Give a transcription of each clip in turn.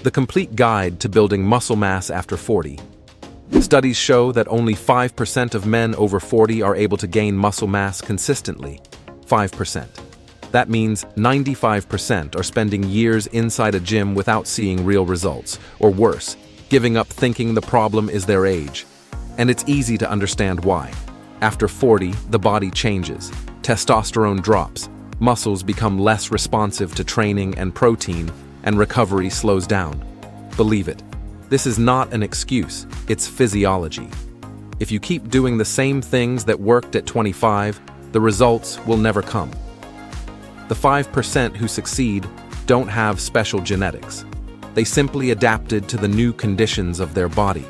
The complete guide to building muscle mass after 40. Studies show that only 5% of men over 40 are able to gain muscle mass consistently. 5%. That means 95% are spending years inside a gym without seeing real results, or worse, giving up thinking the problem is their age. And it's easy to understand why. After 40, the body changes. Testosterone drops, muscles become less responsive to training and protein, and recovery slows down. Believe it. This is not an excuse, it's physiology. If you keep doing the same things that worked at 25, the results will never come. The 5% who succeed don't have special genetics. They simply adapted to the new conditions of their body.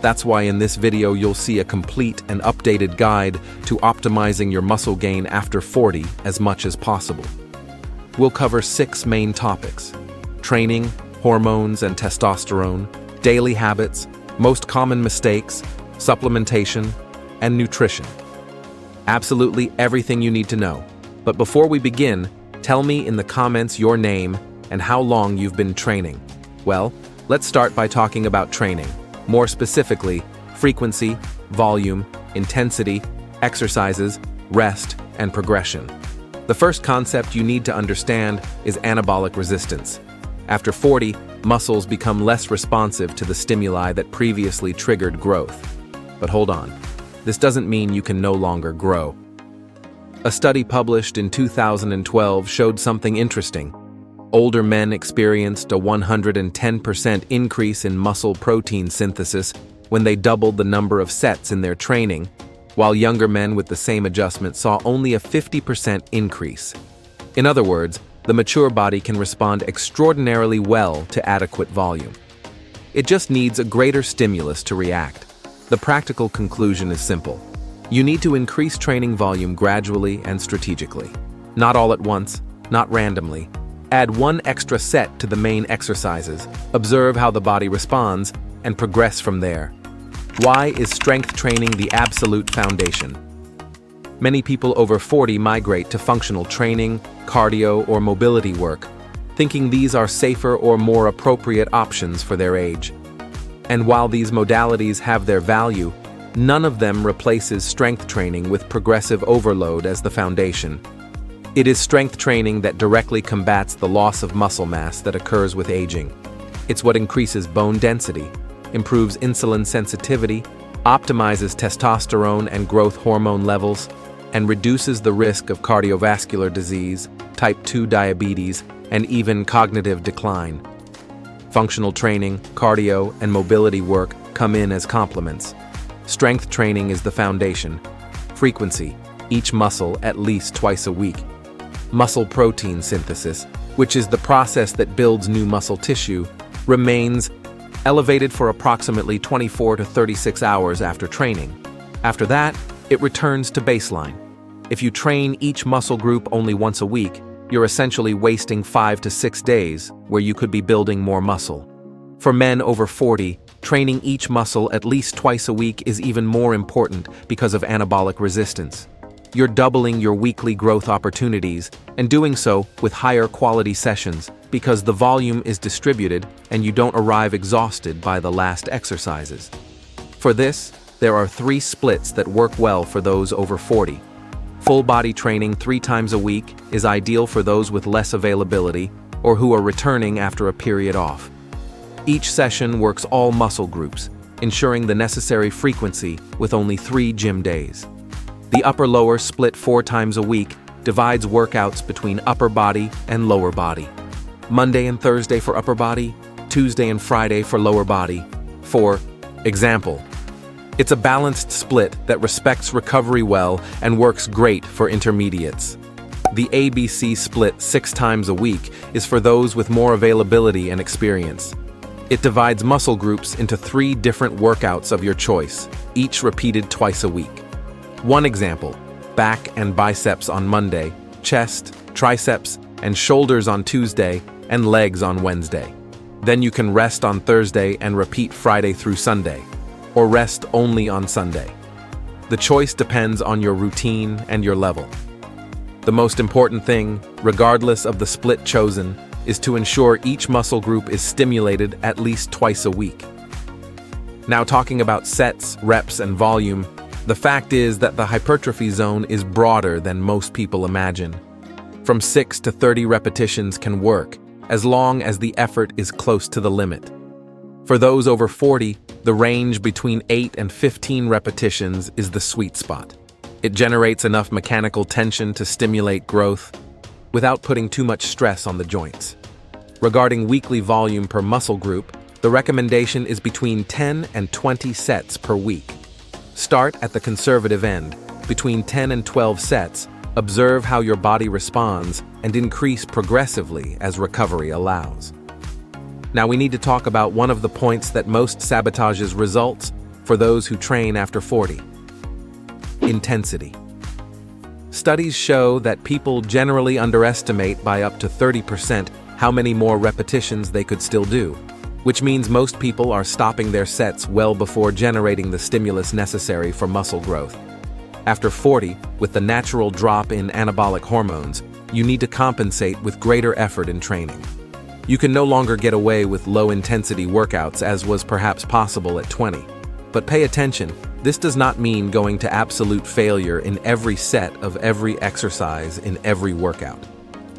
That's why in this video you'll see a complete and updated guide to optimizing your muscle gain after 40 as much as possible. We'll cover 6 main topics: training, hormones and testosterone, daily habits, most common mistakes, supplementation, and nutrition. Absolutely everything you need to know. But before we begin, tell me in the comments your name and how long you've been training. Well, let's start by talking about training. More specifically, frequency, volume, intensity, exercises, rest, and progression. The first concept you need to understand is anabolic resistance. After 40, muscles become less responsive to the stimuli that previously triggered growth. But hold on, this doesn't mean you can no longer grow. A study published in 2012 showed something interesting. Older men experienced a 110% increase in muscle protein synthesis when they doubled the number of sets in their training, while younger men with the same adjustment saw only a 50% increase. In other words, the mature body can respond extraordinarily well to adequate volume. It just needs a greater stimulus to react. The practical conclusion is simple. You need to increase training volume gradually and strategically. Not all at once, not randomly. Add one extra set to the main exercises, observe how the body responds, and progress from there. Why is strength training the absolute foundation? Many people over 40 migrate to functional training, cardio, or mobility work, thinking these are safer or more appropriate options for their age. And while these modalities have their value, none of them replaces strength training with progressive overload as the foundation. It is strength training that directly combats the loss of muscle mass that occurs with aging. It's what increases bone density, improves insulin sensitivity, optimizes testosterone and growth hormone levels, and reduces the risk of cardiovascular disease, type 2 diabetes, and even cognitive decline. Functional training, cardio, and mobility work come in as complements. Strength training is the foundation. Frequency, each muscle at least twice a week. Muscle protein synthesis, which is the process that builds new muscle tissue, remains elevated for approximately 24 to 36 hours after training. After that, it returns to baseline. If you train each muscle group only once a week, you're essentially wasting 5 to 6 days where you could be building more muscle. For men over 40, training each muscle at least twice a week is even more important because of anabolic resistance. You're doubling your weekly growth opportunities and doing so with higher quality sessions because the volume is distributed and you don't arrive exhausted by the last exercises. For this, there are 3 splits that work well for those over 40. Full body training 3 times a week is ideal for those with less availability or who are returning after a period off. Each session works all muscle groups, ensuring the necessary frequency with only 3 gym days. The upper-lower split 4 times a week divides workouts between upper body and lower body. Monday and Thursday for upper body, Tuesday and Friday for lower body. For example, it's a balanced split that respects recovery well and works great for intermediates. The ABC split 6 times a week is for those with more availability and experience. It divides muscle groups into 3 different workouts of your choice, each repeated twice a week. One example, back and biceps on Monday, chest, triceps, and shoulders on Tuesday, and legs on Wednesday. Then you can rest on Thursday and repeat Friday through Sunday, or rest only on Sunday. The choice depends on your routine and your level. The most important thing, regardless of the split chosen, is to ensure each muscle group is stimulated at least twice a week. Now, talking about sets, reps, and volume, the fact is that the hypertrophy zone is broader than most people imagine. From 6 to 30 repetitions can work, as long as the effort is close to the limit. For those over 40, the range between 8 and 15 repetitions is the sweet spot. It generates enough mechanical tension to stimulate growth without putting too much stress on the joints. Regarding weekly volume per muscle group, the recommendation is between 10 and 20 sets per week. Start at the conservative end, between 10 and 12 sets, observe how your body responds, and increase progressively as recovery allows. Now we need to talk about one of the points that most sabotages results for those who train after 40. Intensity. Studies show that people generally underestimate by up to 30% how many more repetitions they could still do, which means most people are stopping their sets well before generating the stimulus necessary for muscle growth. After 40, with the natural drop in anabolic hormones, you need to compensate with greater effort in training. You can no longer get away with low-intensity workouts as was perhaps possible at 20. But pay attention, this does not mean going to absolute failure in every set of every exercise in every workout.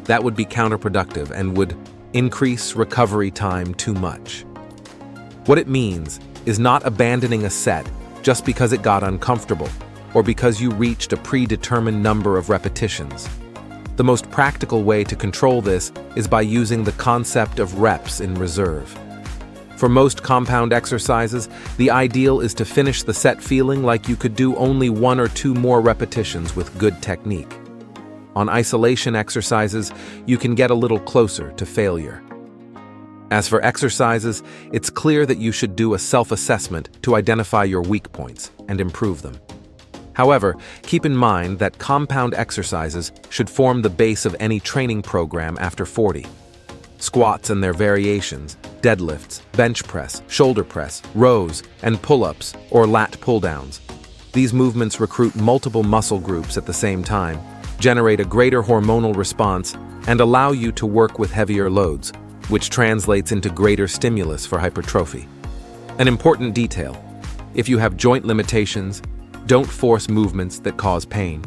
That would be counterproductive and would increase recovery time too much. What it means is not abandoning a set just because it got uncomfortable or because you reached a predetermined number of repetitions. The most practical way to control this is by using the concept of reps in reserve. For most compound exercises, the ideal is to finish the set feeling like you could do only 1 or 2 more repetitions with good technique. On isolation exercises, you can get a little closer to failure. As for exercises, it's clear that you should do a self-assessment to identify your weak points and improve them. However, keep in mind that compound exercises should form the base of any training program after 40. Squats and their variations, deadlifts, bench press, shoulder press, rows, and pull-ups or lat pull-downs. These movements recruit multiple muscle groups at the same time, generate a greater hormonal response, and allow you to work with heavier loads, which translates into greater stimulus for hypertrophy. An important detail: if you have joint limitations, don't force movements that cause pain.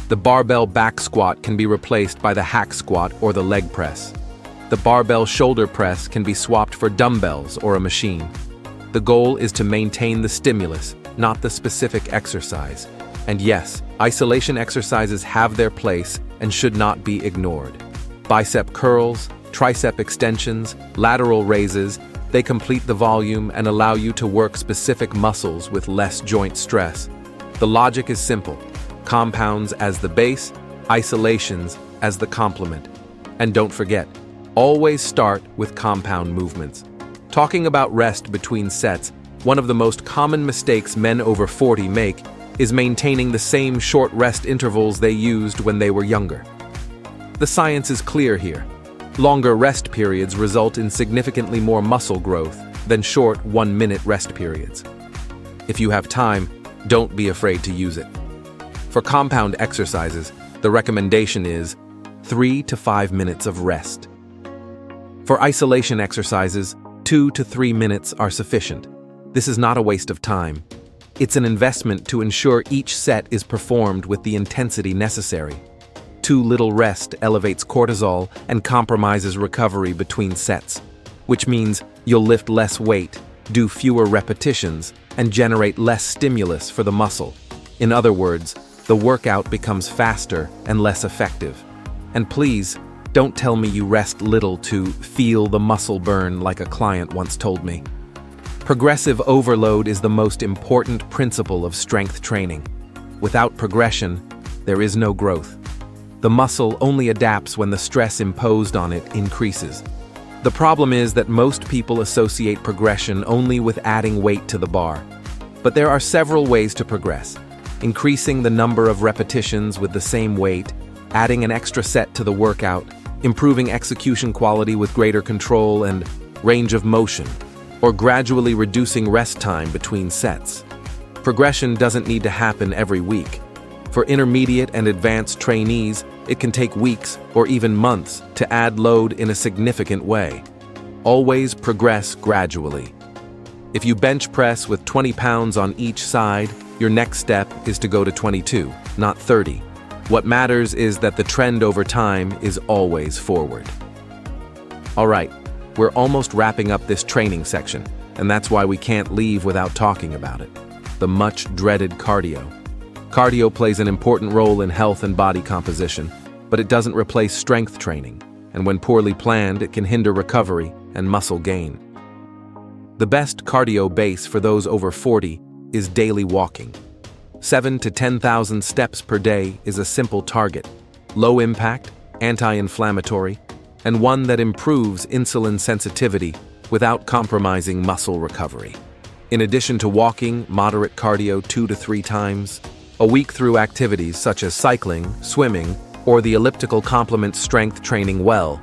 The barbell back squat can be replaced by the hack squat or the leg press. The barbell shoulder press can be swapped for dumbbells or a machine. The goal is to maintain the stimulus, not the specific exercise. And yes, isolation exercises have their place and should not be ignored. Bicep curls, tricep extensions, lateral raises, they complete the volume and allow you to work specific muscles with less joint stress. The logic is simple: compounds as the base, isolations as the complement. And don't forget, always start with compound movements. Talking about rest between sets, one of the most common mistakes men over 40 make is maintaining the same short rest intervals they used when they were younger. The science is clear here. Longer rest periods result in significantly more muscle growth than short 1-minute rest periods. If you have time, don't be afraid to use it. For compound exercises, the recommendation is 3 to 5 minutes of rest. For isolation exercises, 2 to 3 minutes are sufficient. This is not a waste of time. It's an investment to ensure each set is performed with the intensity necessary. Too little rest elevates cortisol and compromises recovery between sets, which means you'll lift less weight, do fewer repetitions, and generate less stimulus for the muscle. In other words, the workout becomes faster and less effective. And please, don't tell me you rest little to feel the muscle burn like a client once told me. Progressive overload is the most important principle of strength training. Without progression, there is no growth. The muscle only adapts when the stress imposed on it increases. The problem is that most people associate progression only with adding weight to the bar. But there are several ways to progress: increasing the number of repetitions with the same weight, adding an extra set to the workout, improving execution quality with greater control and range of motion, or gradually reducing rest time between sets. Progression doesn't need to happen every week. For intermediate and advanced trainees, it can take weeks or even months to add load in a significant way. Always progress gradually. If you bench press with 20 pounds on each side, your next step is to go to 22, not 30. What matters is that the trend over time is always forward. All right, we're almost wrapping up this training section, and that's why we can't leave without talking about it. The much dreaded cardio. Cardio plays an important role in health and body composition, but it doesn't replace strength training, and when poorly planned, it can hinder recovery and muscle gain. The best cardio base for those over 40 is daily walking. 7,000 to 10,000 steps per day is a simple target, low impact, anti-inflammatory, and one that improves insulin sensitivity without compromising muscle recovery. In addition to walking, moderate cardio 2 to 3 times a week through activities such as cycling, swimming, or the elliptical complements strength training well.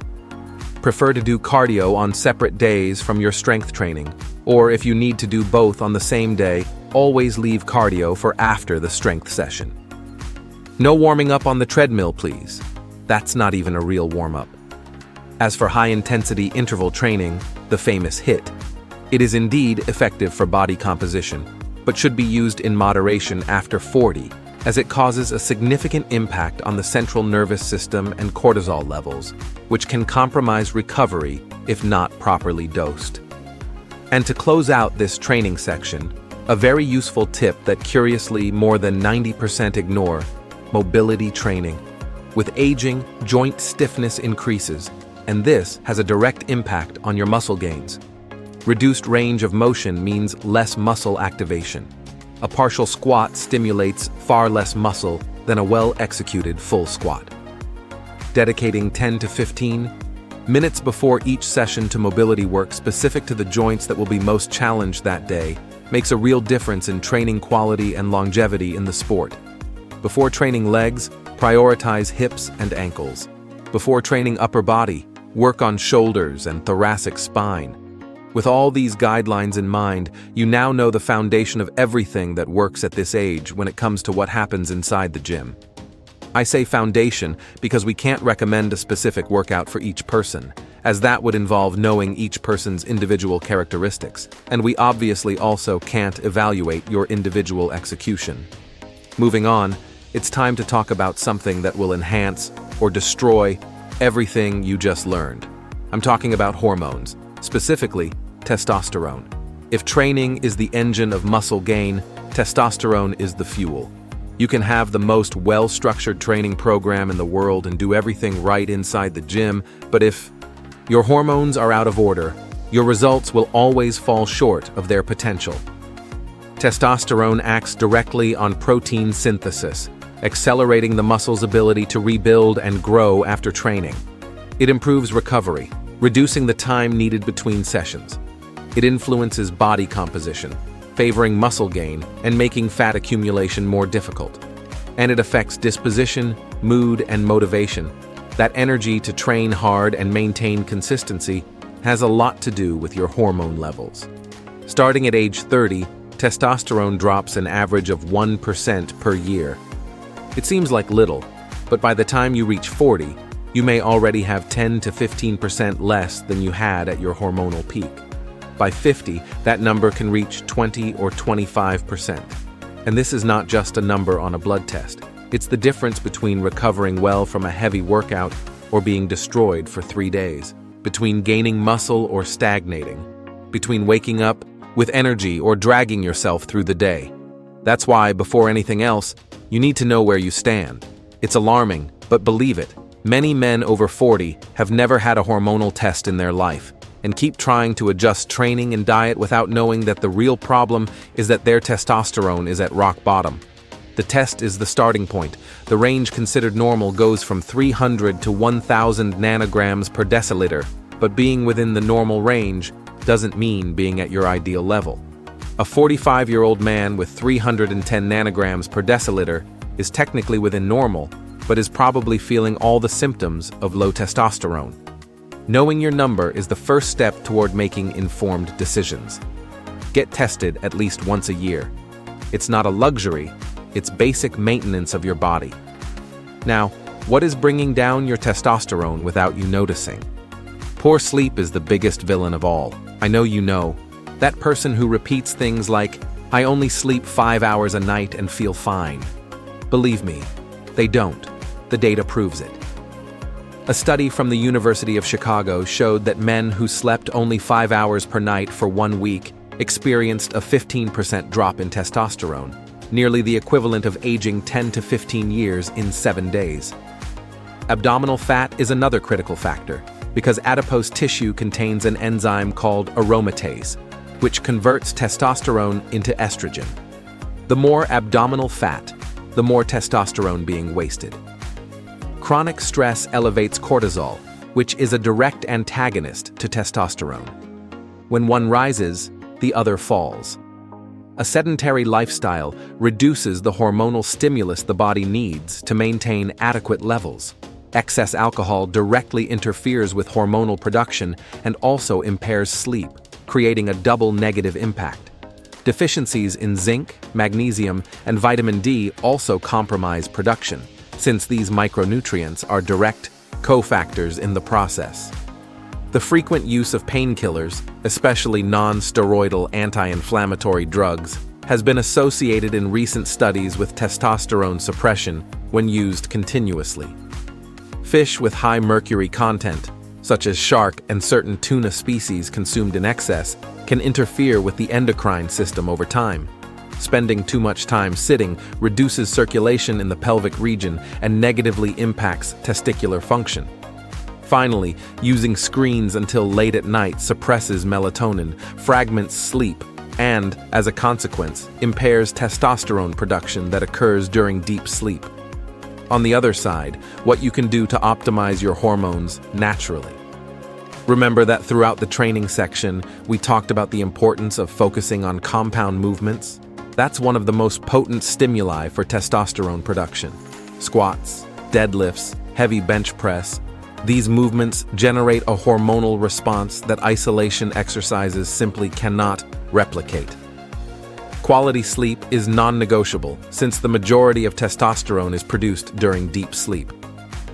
Prefer to do cardio on separate days from your strength training, or if you need to do both on the same day, always leave cardio for after the strength session. No warming up on the treadmill, please. That's not even a real warm-up. As for high-intensity interval training, the famous HIIT, it is indeed effective for body composition, but should be used in moderation after 40, as it causes a significant impact on the central nervous system and cortisol levels, which can compromise recovery if not properly dosed. And to close out this training section, a very useful tip that curiously more than 90% ignore: mobility training. With aging, joint stiffness increases, and this has a direct impact on your muscle gains. Reduced range of motion means less muscle activation. A partial squat stimulates far less muscle than a well-executed full squat. Dedicating 10 to 15 minutes before each session to mobility work specific to the joints that will be most challenged that day makes a real difference in training quality and longevity in the sport. Before training legs, prioritize hips and ankles. Before training upper body, work on shoulders and thoracic spine. With all these guidelines in mind, you now know the foundation of everything that works at this age when it comes to what happens inside the gym. I say foundation because we can't recommend a specific workout for each person, as that would involve knowing each person's individual characteristics, and we obviously also can't evaluate your individual execution. Moving on, it's time to talk about something that will enhance or destroy everything you just learned. I'm talking about hormones, specifically testosterone. If training is the engine of muscle gain, testosterone is the fuel. You can have the most well-structured training program in the world and do everything right inside the gym, but if your hormones are out of order, your results will always fall short of their potential. Testosterone acts directly on protein synthesis, accelerating the muscle's ability to rebuild and grow after training. It improves recovery, reducing the time needed between sessions. It influences body composition, favoring muscle gain and making fat accumulation more difficult. And it affects disposition, mood, and motivation. That energy to train hard and maintain consistency has a lot to do with your hormone levels. Starting at age 30, testosterone drops an average of 1% per year. It seems like little, but by the time you reach 40, you may already have 10 to 15% less than you had at your hormonal peak. By 50, that number can reach 20 or 25%. And this is not just a number on a blood test. It's the difference between recovering well from a heavy workout or being destroyed for 3 days, between gaining muscle or stagnating, between waking up with energy or dragging yourself through the day. That's why, before anything else, you need to know where you stand. It's alarming, but believe it, many men over 40 have never had a hormonal test in their life and keep trying to adjust training and diet without knowing that the real problem is that their testosterone is at rock bottom. The test is the starting point. The range considered normal goes from 300 to 1,000 nanograms per deciliter, but being within the normal range doesn't mean being at your ideal level. A 45-year-old man with 310 nanograms per deciliter is technically within normal, but is probably feeling all the symptoms of low testosterone. Knowing your number is the first step toward making informed decisions. Get tested at least once a year. It's not a luxury, it's basic maintenance of your body. Now, what is bringing down your testosterone without you noticing? Poor sleep is the biggest villain of all. I know you know. That person who repeats things like, "I only sleep 5 hours a night and feel fine." Believe me, they don't. The data proves it. A study from the University of Chicago showed that men who slept only 5 hours per night for 1 week experienced a 15% drop in testosterone, nearly the equivalent of aging 10 to 15 years in 7 days. Abdominal fat is another critical factor, because adipose tissue contains an enzyme called aromatase, which converts testosterone into estrogen. The more abdominal fat, the more testosterone being wasted. Chronic stress elevates cortisol, which is a direct antagonist to testosterone. When one rises, the other falls. A sedentary lifestyle reduces the hormonal stimulus the body needs to maintain adequate levels. Excess alcohol directly interferes with hormonal production and also impairs sleep, creating a double negative impact. Deficiencies in zinc, magnesium, and vitamin D also compromise production, since these micronutrients are direct cofactors in the process. The frequent use of painkillers, especially non-steroidal anti-inflammatory drugs, has been associated in recent studies with testosterone suppression when used continuously. Fish with high mercury content, such as shark and certain tuna species consumed in excess, can interfere with the endocrine system over time. Spending too much time sitting reduces circulation in the pelvic region and negatively impacts testicular function. Finally, using screens until late at night suppresses melatonin, fragments sleep, and, as a consequence, impairs testosterone production that occurs during deep sleep. On the other side, what you can do to optimize your hormones naturally. Remember that throughout the training section, we talked about the importance of focusing on compound movements? That's one of the most potent stimuli for testosterone production. Squats, deadlifts, heavy bench press. These movements generate a hormonal response that isolation exercises simply cannot replicate. Quality sleep is non-negotiable, since the majority of testosterone is produced during deep sleep.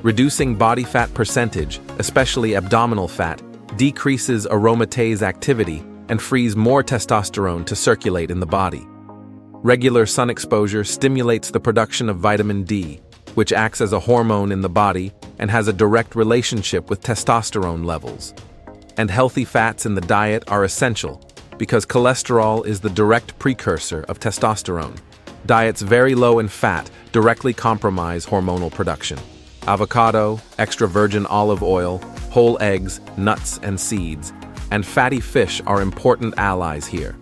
Reducing body fat percentage, especially abdominal fat, decreases aromatase activity and frees more testosterone to circulate in the body. Regular sun exposure stimulates the production of vitamin D, which acts as a hormone in the body and has a direct relationship with testosterone levels. And healthy fats in the diet are essential, because cholesterol is the direct precursor of testosterone. Diets very low in fat directly compromise hormonal production. Avocado, extra virgin olive oil, whole eggs, nuts, and seeds, and fatty fish are important allies here.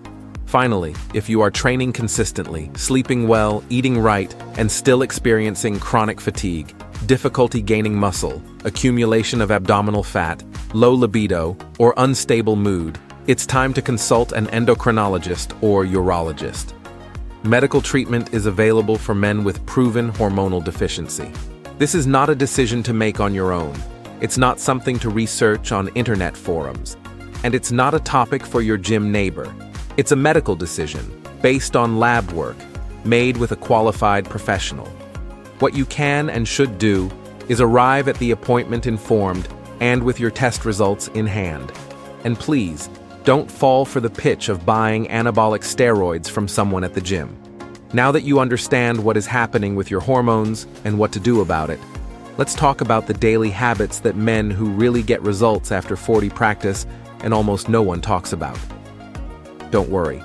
Finally, if you are training consistently, sleeping well, eating right, and still experiencing chronic fatigue, difficulty gaining muscle, accumulation of abdominal fat, low libido, or unstable mood, it's time to consult an endocrinologist or urologist. Medical treatment is available for men with proven hormonal deficiency. This is not a decision to make on your own. It's not something to research on internet forums. And it's not a topic for your gym neighbor. It's a medical decision, based on lab work, made with a qualified professional. What you can and should do is arrive at the appointment informed and with your test results in hand. And please, don't fall for the pitch of buying anabolic steroids from someone at the gym. Now that you understand what is happening with your hormones and what to do about it, let's talk about the daily habits that men who really get results after 40 practice and almost no one talks about. Don't worry.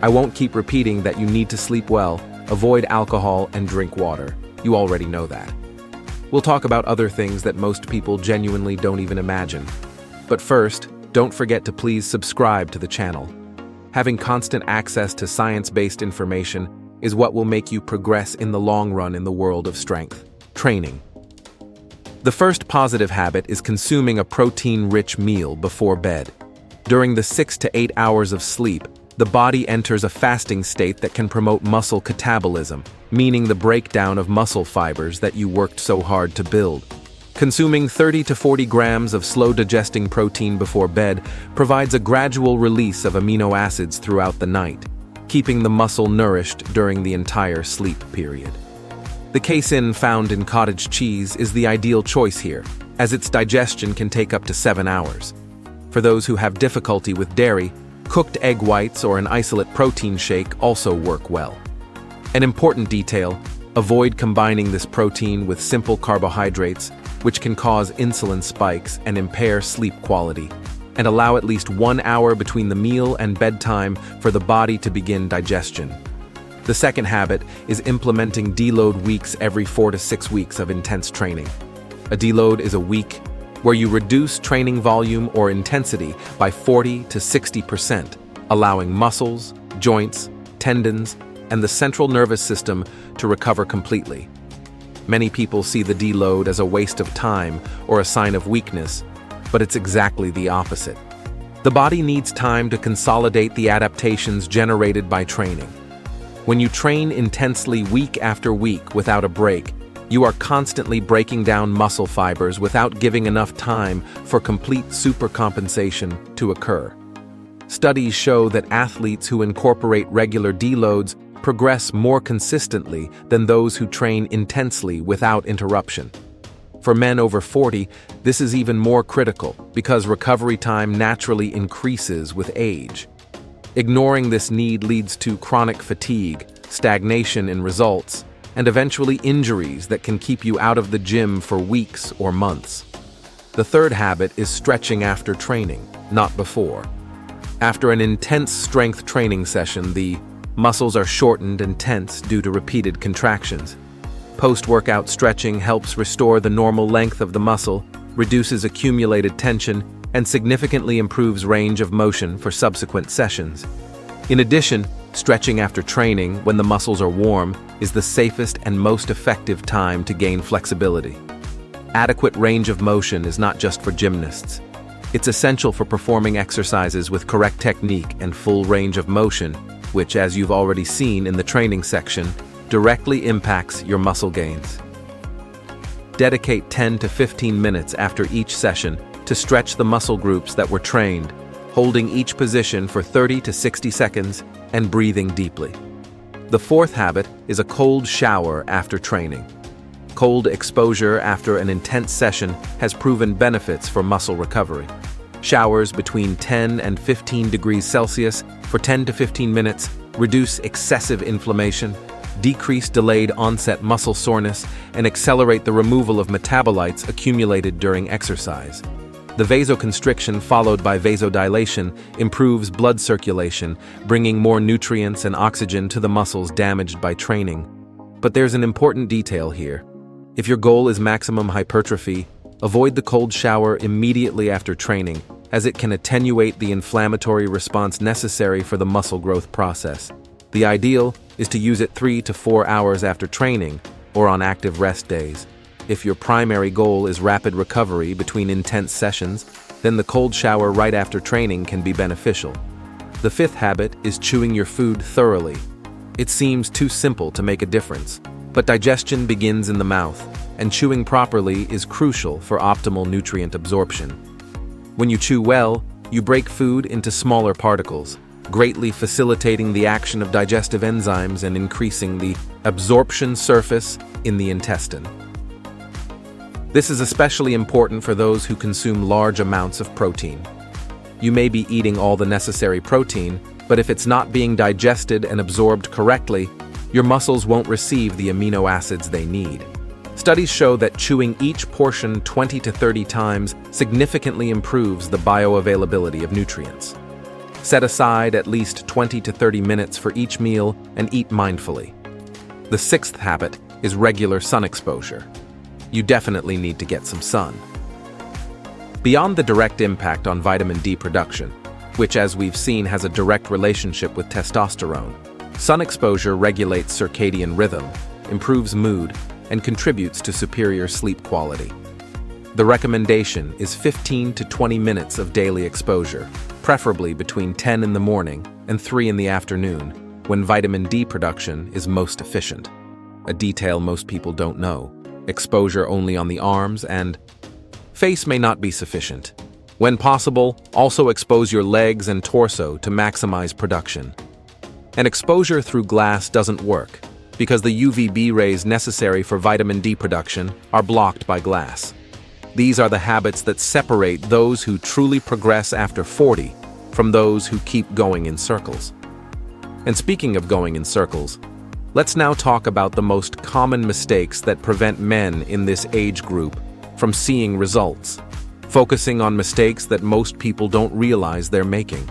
I won't keep repeating that you need to sleep well, avoid alcohol, and drink water. You already know that. We'll talk about other things that most people genuinely don't even imagine. But first, don't forget to please subscribe to the channel. Having constant access to science-based information is what will make you progress in the long run in the world of strength training. The first positive habit is consuming a protein-rich meal before bed. During the 6 to 8 hours of sleep, the body enters a fasting state that can promote muscle catabolism, meaning the breakdown of muscle fibers that you worked so hard to build. Consuming 30 to 40 grams of slow-digesting protein before bed provides a gradual release of amino acids throughout the night. keeping the muscle nourished during the entire sleep period. The casein found in cottage cheese is the ideal choice here, as its digestion can take up to 7 hours. For those who have difficulty with dairy, cooked egg whites or an isolate protein shake also work well. An important detail: avoid combining this protein with simple carbohydrates, which can cause insulin spikes and impair sleep quality, and allow at least 1 hour between the meal and bedtime for the body to begin digestion. The second habit is implementing deload weeks every 4 to 6 weeks of intense training. A deload is a week where you reduce training volume or intensity by 40 to 60%, allowing muscles, joints, tendons, and the central nervous system to recover completely. Many people see the deload as a waste of time or a sign of weakness, but it's exactly the opposite. The body needs time to consolidate the adaptations generated by training. When you train intensely week after week without a break, you are constantly breaking down muscle fibers without giving enough time for complete supercompensation to occur. Studies show that athletes who incorporate regular deloads progress more consistently than those who train intensely without interruption. For men over 40, this is even more critical because recovery time naturally increases with age. Ignoring this need leads to chronic fatigue, stagnation in results, and eventually injuries that can keep you out of the gym for weeks or months. The third habit is stretching after training, not before. After an intense strength training session, the muscles are shortened and tense due to repeated contractions. Post-workout stretching helps restore the normal length of the muscle, reduces accumulated tension, and significantly improves range of motion for subsequent sessions. In addition, stretching after training, when the muscles are warm, is the safest and most effective time to gain flexibility. Adequate range of motion is not just for gymnasts. It's essential for performing exercises with correct technique and full range of motion, which, as you've already seen in the training section, directly impacts your muscle gains. Dedicate 10 to 15 minutes after each session to stretch the muscle groups that were trained, holding each position for 30 to 60 seconds and breathing deeply. The fourth habit is a cold shower after training. Cold exposure after an intense session has proven benefits for muscle recovery. Showers between 10 and 15 degrees Celsius for 10 to 15 minutes reduce excessive inflammation, decrease delayed onset muscle soreness, and accelerate the removal of metabolites accumulated during exercise. The vasoconstriction followed by vasodilation improves blood circulation, bringing more nutrients and oxygen to the muscles damaged by training. But there's an important detail here. If your goal is maximum hypertrophy, avoid the cold shower immediately after training, as it can attenuate the inflammatory response necessary for the muscle growth process. The ideal is to use it 3 to 4 hours after training or on active rest days. If your primary goal is rapid recovery between intense sessions, then the cold shower right after training can be beneficial. The fifth habit is chewing your food thoroughly. It seems too simple to make a difference, but digestion begins in the mouth, and chewing properly is crucial for optimal nutrient absorption. When you chew well, you break food into smaller particles, greatly facilitating the action of digestive enzymes and increasing the absorption surface in the intestine. This is especially important for those who consume large amounts of protein. You may be eating all the necessary protein, but if it's not being digested and absorbed correctly, your muscles won't receive the amino acids they need. Studies show that chewing each portion 20 to 30 times significantly improves the bioavailability of nutrients. Set aside at least 20 to 30 minutes for each meal and eat mindfully. The sixth habit is regular sun exposure. You definitely need to get some sun. Beyond the direct impact on vitamin D production, which as we've seen has a direct relationship with testosterone, sun exposure regulates circadian rhythm, improves mood, and contributes to superior sleep quality. The recommendation is 15 to 20 minutes of daily exposure, preferably between 10 in the morning and 3 in the afternoon, when vitamin D production is most efficient. A detail most people don't know: exposure only on the arms and face may not be sufficient. When possible, also expose your legs and torso to maximize production. And exposure through glass doesn't work, because the UVB rays necessary for vitamin D production are blocked by glass. These are the habits that separate those who truly progress after 40 from those who keep going in circles. And speaking of going in circles, let's now talk about the most common mistakes that prevent men in this age group from seeing results, focusing on mistakes that most people don't realize they're making.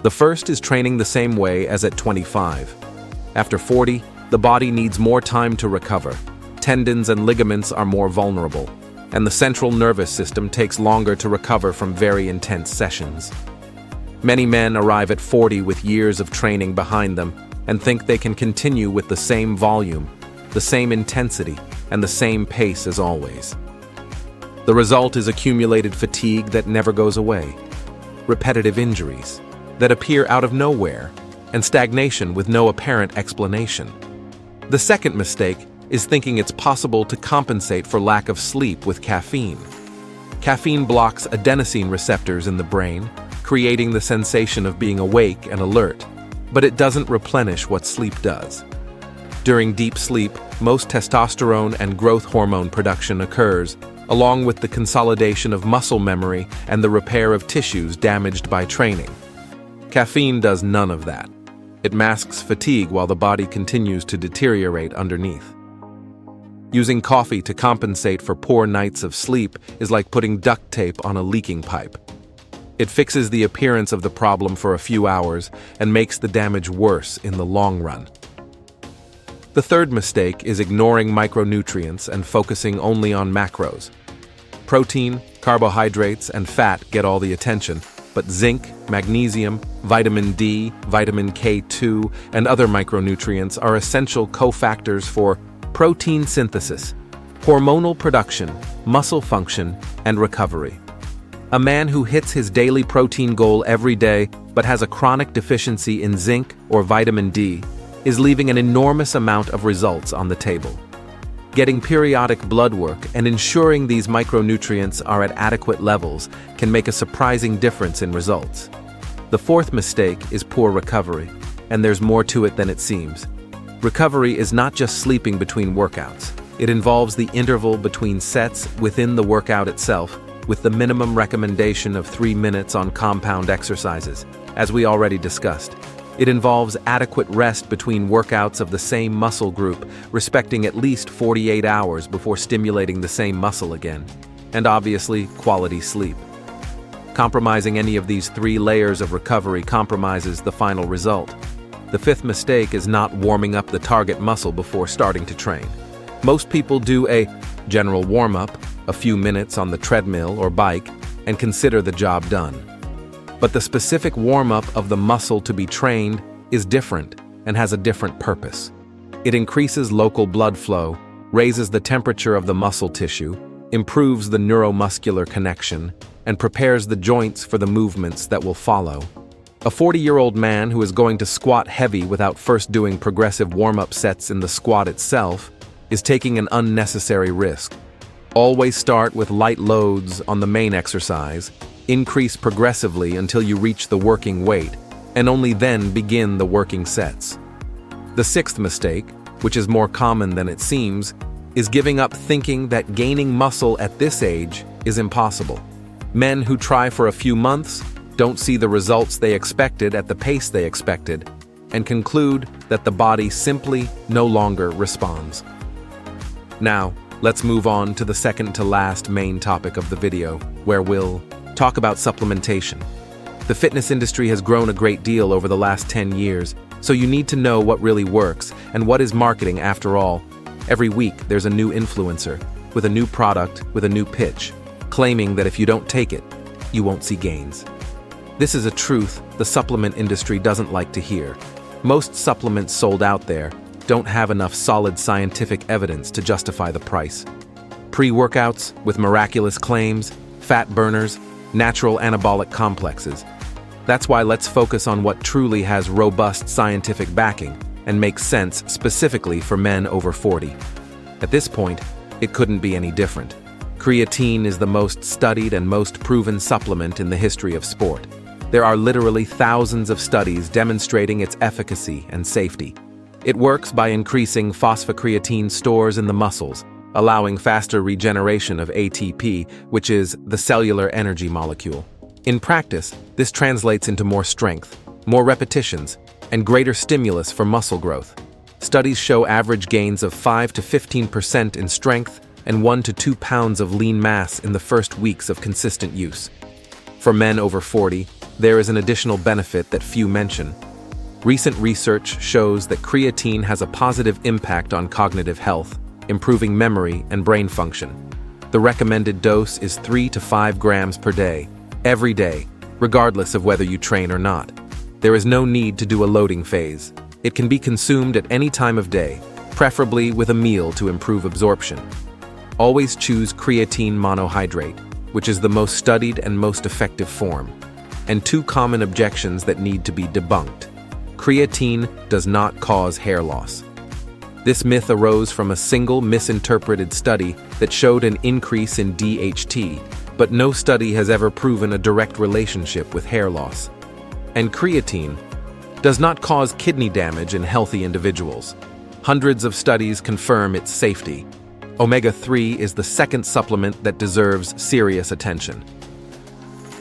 The first is training the same way as at 25. After 40, the body needs more time to recover. Tendons and ligaments are more vulnerable, and the central nervous system takes longer to recover from very intense sessions. Many men arrive at 40 with years of training behind them and think they can continue with the same volume, the same intensity, and the same pace as always. The result is accumulated fatigue that never goes away, repetitive injuries that appear out of nowhere, and stagnation with no apparent explanation. The second mistake is thinking it's possible to compensate for lack of sleep with caffeine. Caffeine blocks adenosine receptors in the brain, creating the sensation of being awake and alert, but it doesn't replenish what sleep does. During deep sleep, most testosterone and growth hormone production occurs, along with the consolidation of muscle memory and the repair of tissues damaged by training. Caffeine does none of that. It masks fatigue while the body continues to deteriorate underneath. Using coffee to compensate for poor nights of sleep is like putting duct tape on a leaking pipe. It fixes the appearance of the problem for a few hours and makes the damage worse in the long run. The third mistake is ignoring micronutrients and focusing only on macros. Protein, carbohydrates, and fat get all the attention, but zinc, magnesium, vitamin D, vitamin K2, and other micronutrients are essential cofactors for protein synthesis, hormonal production, muscle function, and recovery. A man who hits his daily protein goal every day but has a chronic deficiency in zinc or vitamin D is leaving an enormous amount of results on the table. Getting periodic blood work and ensuring these micronutrients are at adequate levels can make a surprising difference in results. The fourth mistake is poor recovery, and there's more to it than it seems. Recovery is not just sleeping between workouts. It involves the interval between sets within the workout itself, with the minimum recommendation of 3 minutes on compound exercises, as we already discussed. It involves adequate rest between workouts of the same muscle group, respecting at least 48 hours before stimulating the same muscle again, and obviously, quality sleep. Compromising any of these 3 layers of recovery compromises the final result. The fifth mistake is not warming up the target muscle before starting to train. Most people do a general warm-up, a few minutes on the treadmill or bike, and consider the job done. But the specific warm-up of the muscle to be trained is different and has a different purpose. It increases local blood flow, raises the temperature of the muscle tissue, improves the neuromuscular connection, and prepares the joints for the movements that will follow. A 40-year-old man who is going to squat heavy without first doing progressive warm-up sets in the squat itself is taking an unnecessary risk. Always start with light loads on the main exercise, increase progressively until you reach the working weight, and only then begin the working sets. The sixth mistake, which is more common than it seems, is giving up thinking that gaining muscle at this age is impossible. Men who try for a few months don't see the results they expected at the pace they expected, and conclude that the body simply no longer responds. Now, let's move on to the second to last main topic of the video, where we'll talk about supplementation. The fitness industry has grown a great deal over the last 10 years, so you need to know what really works and what is marketing after all. Every week, there's a new influencer with a new product with a new pitch, claiming that if you don't take it, you won't see gains. This is a truth the supplement industry doesn't like to hear. Most supplements sold out there don't have enough solid scientific evidence to justify the price. Pre-workouts with miraculous claims, fat burners, natural anabolic complexes. That's why let's focus on what truly has robust scientific backing and makes sense specifically for men over 40. At this point, it couldn't be any different. Creatine is the most studied and most proven supplement in the history of sport. There are literally thousands of studies demonstrating its efficacy and safety. It works by increasing phosphocreatine stores in the muscles, allowing faster regeneration of ATP, which is the cellular energy molecule. In practice, this translates into more strength, more repetitions, and greater stimulus for muscle growth. Studies show average gains of 5 to 15% in strength and 1 to 2 pounds of lean mass in the first weeks of consistent use. For men over 40, there is an additional benefit that few mention. Recent research shows that creatine has a positive impact on cognitive health, improving memory and brain function. The recommended dose is 3 to 5 grams per day, every day, regardless of whether you train or not. There is no need to do a loading phase. It can be consumed at any time of day, preferably with a meal to improve absorption. Always choose creatine monohydrate, which is the most studied and most effective form. And 2 common objections that need to be debunked. Creatine does not cause hair loss. This myth arose from a single misinterpreted study that showed an increase in DHT, but no study has ever proven a direct relationship with hair loss. And creatine does not cause kidney damage in healthy individuals. Hundreds of studies confirm its safety. Omega-3 is the second supplement that deserves serious attention.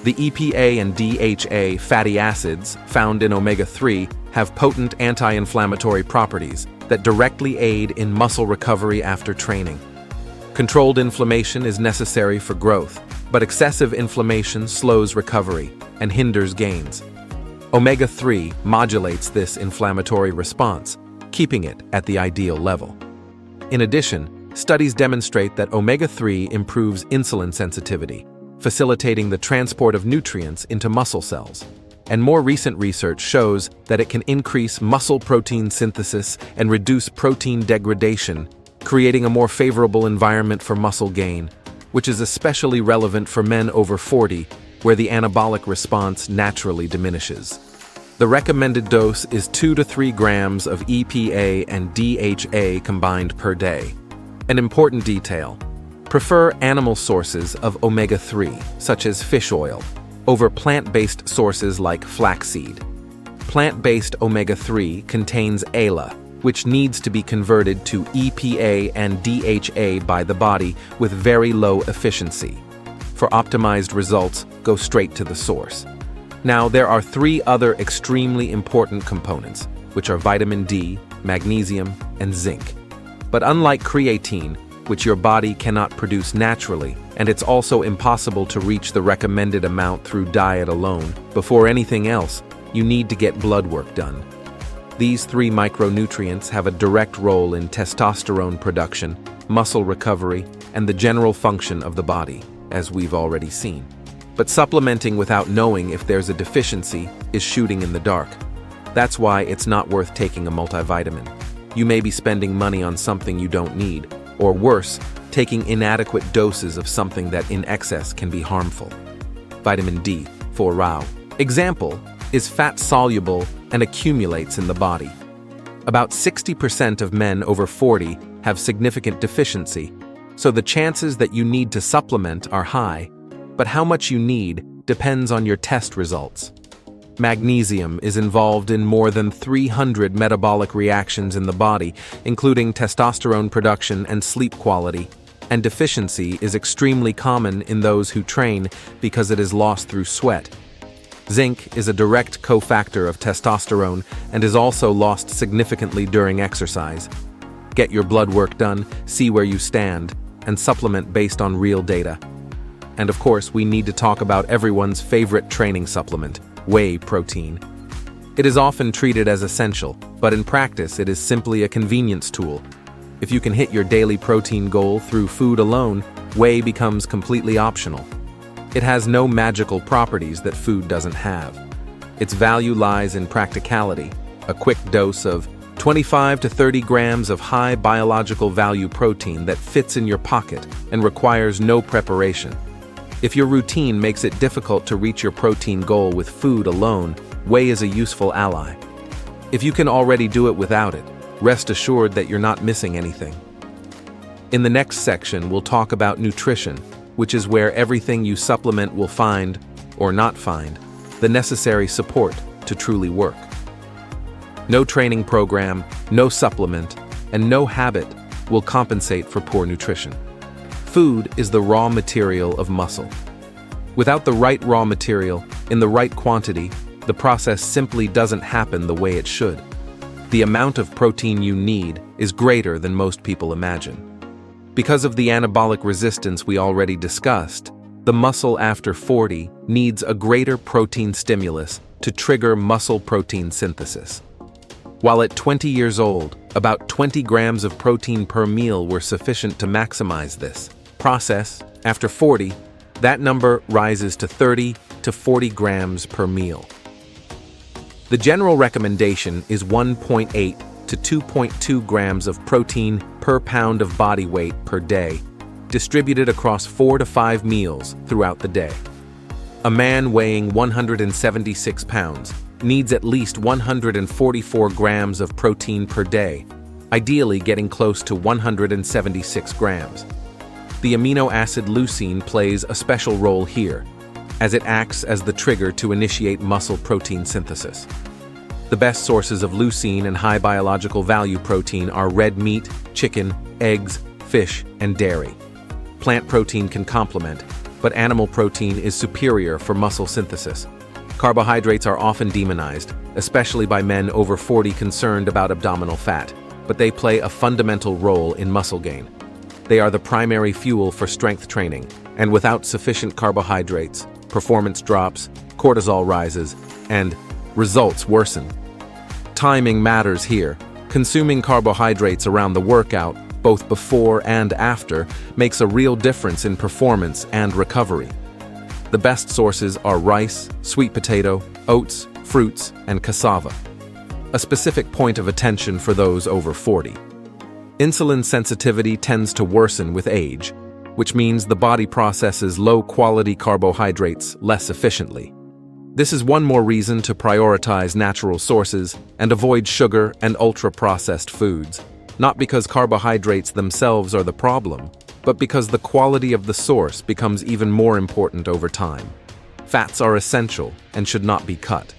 The EPA and DHA fatty acids found in omega-3 have potent anti-inflammatory properties that directly aid in muscle recovery after training. Controlled inflammation is necessary for growth, but excessive inflammation slows recovery and hinders gains. Omega-3 modulates this inflammatory response, keeping it at the ideal level. In addition, studies demonstrate that omega-3 improves insulin sensitivity, facilitating the transport of nutrients into muscle cells. And more recent research shows that it can increase muscle protein synthesis and reduce protein degradation, creating a more favorable environment for muscle gain, which is especially relevant for men over 40, where the anabolic response naturally diminishes. The recommended dose is 2 to 3 grams of EPA and DHA combined per day. An important detail: prefer animal sources of omega-3, such as fish oil, over plant-based sources like flaxseed. Plant-based omega-3 contains ALA, which needs to be converted to EPA and DHA by the body with very low efficiency. For optimized results, go straight to the source. Now, there are 3 other extremely important components, which are vitamin D, magnesium, and zinc. But unlike creatine, which your body cannot produce naturally, and it's also impossible to reach the recommended amount through diet alone, before anything else, you need to get blood work done. These 3 micronutrients have a direct role in testosterone production, muscle recovery, and the general function of the body, as we've already seen. But supplementing without knowing if there's a deficiency is shooting in the dark. That's why it's not worth taking a multivitamin. You may be spending money on something you don't need, or worse, taking inadequate doses of something that in excess can be harmful. Vitamin D, for Rao. Example is fat-soluble and accumulates in the body. About 60% of men over 40 have significant deficiency, so the chances that you need to supplement are high, but how much you need depends on your test results. Magnesium is involved in more than 300 metabolic reactions in the body, including testosterone production and sleep quality, and deficiency is extremely common in those who train because it is lost through sweat. Zinc is a direct cofactor of testosterone and is also lost significantly during exercise. Get your blood work done, see where you stand, and supplement based on real data. And of course, we need to talk about everyone's favorite training supplement, whey protein. It is often treated as essential, but in practice it is simply a convenience tool. If you can hit your daily protein goal through food alone, whey becomes completely optional. It has no magical properties that food doesn't have. Its value lies in practicality, a quick dose of 25 to 30 grams of high biological value protein that fits in your pocket and requires no preparation. If your routine makes it difficult to reach your protein goal with food alone, whey is a useful ally. If you can already do it without it, rest assured that you're not missing anything. In the next section, we'll talk about nutrition, which is where everything you supplement will find, or not find, the necessary support to truly work. No training program, no supplement, and no habit will compensate for poor nutrition. Food is the raw material of muscle. Without the right raw material, in the right quantity, the process simply doesn't happen the way it should. The amount of protein you need is greater than most people imagine. Because of the anabolic resistance we already discussed, the muscle after 40 needs a greater protein stimulus to trigger muscle protein synthesis. While at 20 years old, about 20 grams of protein per meal were sufficient to maximize this process, after 40, that number rises to 30 to 40 grams per meal. The general recommendation is 1.8 to 2.2 grams of protein per pound of body weight per day, distributed across 4 to 5 meals throughout the day. A man weighing 176 pounds needs at least 144 grams of protein per day, ideally getting close to 176 grams. The amino acid leucine plays a special role here, as it acts as the trigger to initiate muscle protein synthesis. The best sources of leucine and high biological value protein are red meat, chicken, eggs, fish, and dairy. Plant protein can complement, but animal protein is superior for muscle synthesis. Carbohydrates are often demonized, especially by men over 40 concerned about abdominal fat, but they play a fundamental role in muscle gain. They are the primary fuel for strength training, and without sufficient carbohydrates, performance drops, cortisol rises, and results worsen. Timing matters here. Consuming carbohydrates around the workout, both before and after, makes a real difference in performance and recovery. The best sources are rice, sweet potato, oats, fruits, and cassava. A specific point of attention for those over 40. Insulin sensitivity tends to worsen with age, which means the body processes low-quality carbohydrates less efficiently. This is one more reason to prioritize natural sources and avoid sugar and ultra-processed foods, not because carbohydrates themselves are the problem, but because the quality of the source becomes even more important over time. Fats are essential and should not be cut.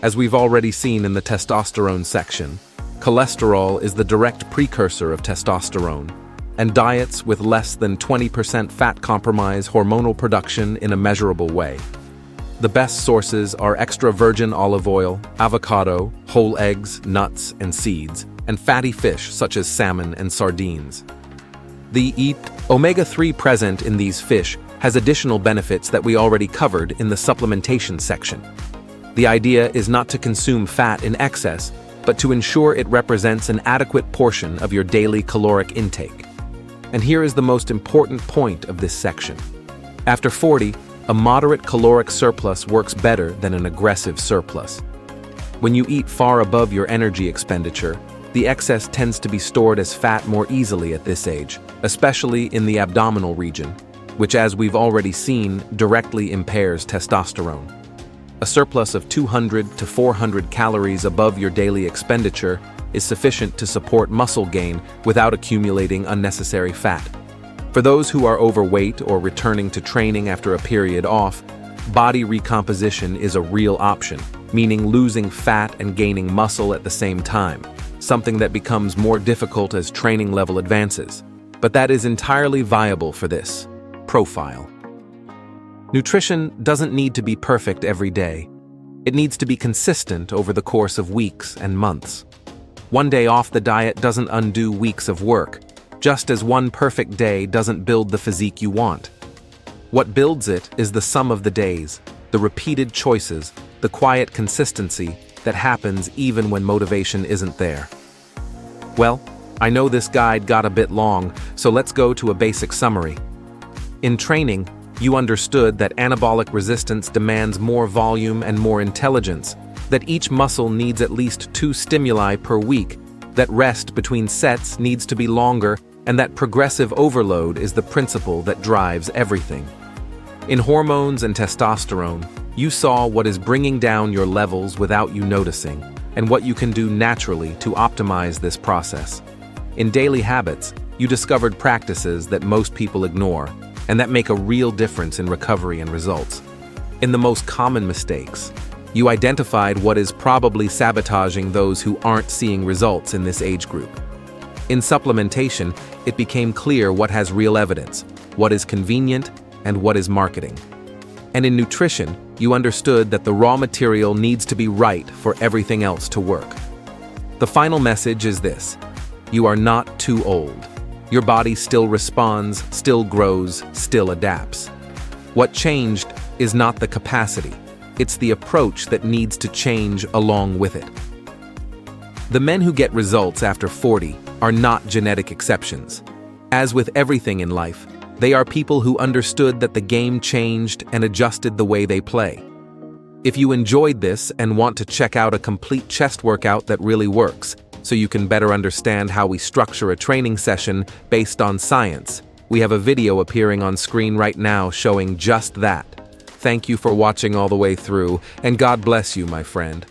As we've already seen in the testosterone section, cholesterol is the direct precursor of testosterone, and diets with less than 20% fat compromise hormonal production in a measurable way. The best sources are extra virgin olive oil, avocado, whole eggs, nuts, and seeds, and fatty fish such as salmon and sardines. The omega-3 present in these fish has additional benefits that we already covered in the supplementation section. The idea is not to consume fat in excess, but to ensure it represents an adequate portion of your daily caloric intake. And here is the most important point of this section. After 40, a moderate caloric surplus works better than an aggressive surplus. When you eat far above your energy expenditure, the excess tends to be stored as fat more easily at this age, especially in the abdominal region, which, as we've already seen, directly impairs testosterone. A surplus of 200 to 400 calories above your daily expenditure is sufficient to support muscle gain without accumulating unnecessary fat. For those who are overweight or returning to training after a period off, body recomposition is a real option, meaning losing fat and gaining muscle at the same time, something that becomes more difficult as training level advances. But that is entirely viable for this profile. Nutrition doesn't need to be perfect every day. It needs to be consistent over the course of weeks and months. One day off the diet doesn't undo weeks of work, just as one perfect day doesn't build the physique you want. What builds it is the sum of the days, the repeated choices, the quiet consistency that happens even when motivation isn't there. Well, I know this guide got a bit long, so let's go to a basic summary. In training, you understood that anabolic resistance demands more volume and more intelligence, that each muscle needs at least 2 stimuli per week, that rest between sets needs to be longer, and that progressive overload is the principle that drives everything. In hormones and testosterone, you saw what is bringing down your levels without you noticing, and what you can do naturally to optimize this process. In daily habits, you discovered practices that most people ignore, and that make a real difference in recovery and results. In the most common mistakes, you identified what is probably sabotaging those who aren't seeing results in this age group. In supplementation, it became clear what has real evidence, what is convenient, and what is marketing. And in nutrition, you understood that the raw material needs to be right for everything else to work. The final message is this: you are not too old. Your body still responds, still grows, still adapts. What changed is not the capacity, it's the approach that needs to change along with it. The men who get results after 40 are not genetic exceptions. As with everything in life, they are people who understood that the game changed and adjusted the way they play. If you enjoyed this and want to check out a complete chest workout that really works, so you can better understand how we structure a training session based on science, we have a video appearing on screen right now showing just that. Thank you for watching all the way through, and God bless you, my friend.